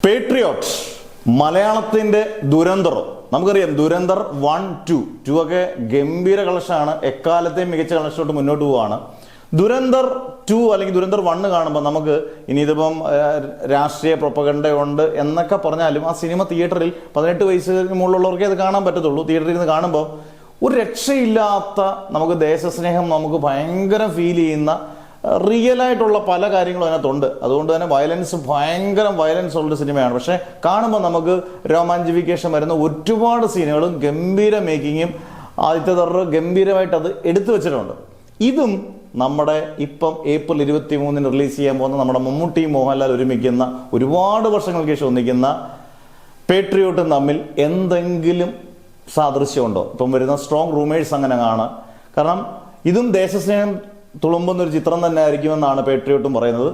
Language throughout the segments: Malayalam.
പേട്രിയോട്ട് മലയാളത്തിന്റെ ദുരന്തർ. നമുക്കറിയാം ദുരന്തർ 1, 2 ഒക്കെ ഗംഭീര കളക്ഷനാണ്, എക്കാലത്തെയും മികച്ച കളക്ഷനോട്ട് മുന്നോട്ട് പോവുകയാണ്. ദുരന്തർ 2 അല്ലെങ്കിൽ ദുരന്തർ 1 കാണുമ്പോൾ നമുക്ക് ഇനി ഇതിപ്പം രാഷ്ട്രീയ പ്രൊപ്പഗണ്ടയുണ്ട് എന്നൊക്കെ പറഞ്ഞാലും ആ സിനിമ തിയേറ്ററിൽ 18 വയസ്സിന് മുകളിലുള്ളവർക്കേ അത് കാണാൻ പറ്റത്തുള്ളൂ. തിയേറ്ററിൽ നിന്ന് കാണുമ്പോൾ ഒരു രക്ഷയില്ലാത്ത, നമുക്ക് ദേശസ്നേഹം നമുക്ക് ഭയങ്കര ഫീൽ ചെയ്യുന്ന റിയൽ ആയിട്ടുള്ള പല കാര്യങ്ങളും അതിനകത്തുണ്ട്. അതുകൊണ്ട് തന്നെ ഭയങ്കര വയലൻസ് ഉള്ള സിനിമയാണ്. പക്ഷെ കാണുമ്പോൾ നമുക്ക് രോമാഞ്ചിഫിക്കേഷൻ വരുന്ന ഒരുപാട് സീനുകളും ഗംഭീര മേക്കിങ്ങും ആദ്യത്തെ തറ ഗംഭീരമായിട്ട് അത് എടുത്തു വെച്ചിട്ടുണ്ട്. ഇതും നമ്മുടെ ഇപ്പം ഏപ്രിൽ 23 റിലീസ് ചെയ്യാൻ പോകുന്ന നമ്മുടെ മമ്മൂട്ടി മോഹൻലാൽ ഒരുമിക്കുന്ന, ഒരുപാട് വർഷങ്ങൾക്ക് ശേഷം ഒന്നിക്കുന്ന പേട്രിയോട്ടും തമ്മിൽ എന്തെങ്കിലും സാദൃശ്യമുണ്ടോ? ഇപ്പം വരുന്ന സ്ട്രോങ് റൂമേഴ്സ് അങ്ങനെ കാണാം. കാരണം ഇതും ദേശസ്നേഹം തുളുമ്പുന്നൊരു ചിത്രം തന്നെ ആയിരിക്കുമെന്നാണ് പേട്രിയോട്ടും പറയുന്നത്.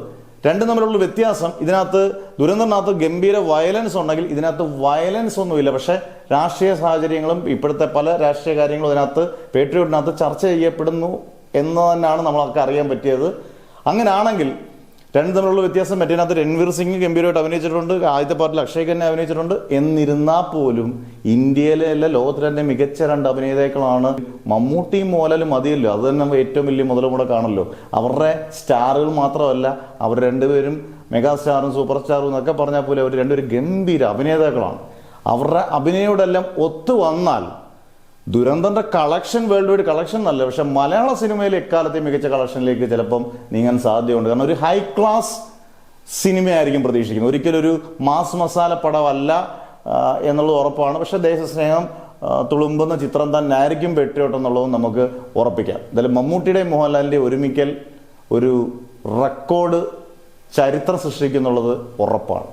രണ്ടും തമ്മിലുള്ള വ്യത്യാസം, ഇതിനകത്ത് ദുരന്തത്തിനകത്ത് ഗംഭീര വയലൻസ് ഉണ്ടെങ്കിൽ ഇതിനകത്ത് വയലൻസ് ഒന്നുമില്ല. പക്ഷെ രാഷ്ട്രീയ സാഹചര്യങ്ങളും ഇപ്പോഴത്തെ പല രാഷ്ട്രീയ കാര്യങ്ങളും ഇതിനകത്ത് പേട്രിയോട്ടിനകത്ത് ചർച്ച ചെയ്യപ്പെടുന്നു എന്ന് തന്നെയാണ് നമ്മളൊക്കെ അറിയാൻ പറ്റിയത്. അങ്ങനെയാണെങ്കിൽ രണ്ടും തമ്മിലുള്ള വ്യത്യാസം, മറ്റേതിനകത്ത് രൺവീർ സിംഗ് ഗംഭീരമായിട്ട് അഭിനയിച്ചിട്ടുണ്ട്, ആദ്യത്തെ പാർട്ടിൽ അക്ഷയ് ഖന്ന അഭിനയിച്ചിട്ടുണ്ട്. എന്നിരുന്നാൽ പോലും ഇന്ത്യയിലെ അല്ല ലോകത്തിലെ തന്നെ മികച്ച 2 അഭിനേതാക്കളാണ്. മമ്മൂട്ടിയും മോഹൻലാലും മതിയല്ലോ, അത് തന്നെ ഏറ്റവും വലിയ മുതലുമുടക്കാണല്ലോ. അവരുടെ സ്റ്റാറുകൾ മാത്രമല്ല, അവർ രണ്ടുപേരും മെഗാ സ്റ്റാറും സൂപ്പർ സ്റ്റാറും എന്നൊക്കെ പറഞ്ഞാൽ പോലും അവർ രണ്ടുപേരും ഗംഭീര അഭിനേതാക്കളാണ്. അവരുടെ അഭിനയോടെല്ലാം ഒത്തു വന്നാൽ ദുരന്തന്റെ കളക്ഷൻ വേൾഡ് വൈഡ് കളക്ഷൻ നല്ല, പക്ഷെ മലയാള സിനിമയിലെ എക്കാലത്തെ മികച്ച കളക്ഷനിലേക്ക് ചിലപ്പം നീങ്ങാൻ സാധ്യതയുണ്ട്. കാരണം ഒരു ഹൈ ക്ലാസ് സിനിമയായിരിക്കും പ്രതീക്ഷിക്കുന്നത്, ഒരിക്കലും ഒരു മാസ് മസാല പടമല്ല എന്നുള്ളത് ഉറപ്പാണ്. പക്ഷെ ദേശസ്നേഹം തുളുമ്പുന്ന ചിത്രം തന്നെ ആയിരിക്കും പേട്രിയോട്ട് എന്നുള്ളതും നമുക്ക് ഉറപ്പിക്കാം. എന്തായാലും മമ്മൂട്ടിയുടെയും മോഹൻലാലിൻ്റെയും ഒരുമിക്കൽ ഒരു റെക്കോർഡ് ചരിത്രം സൃഷ്ടിക്കുന്നുള്ളത് ഉറപ്പാണ്.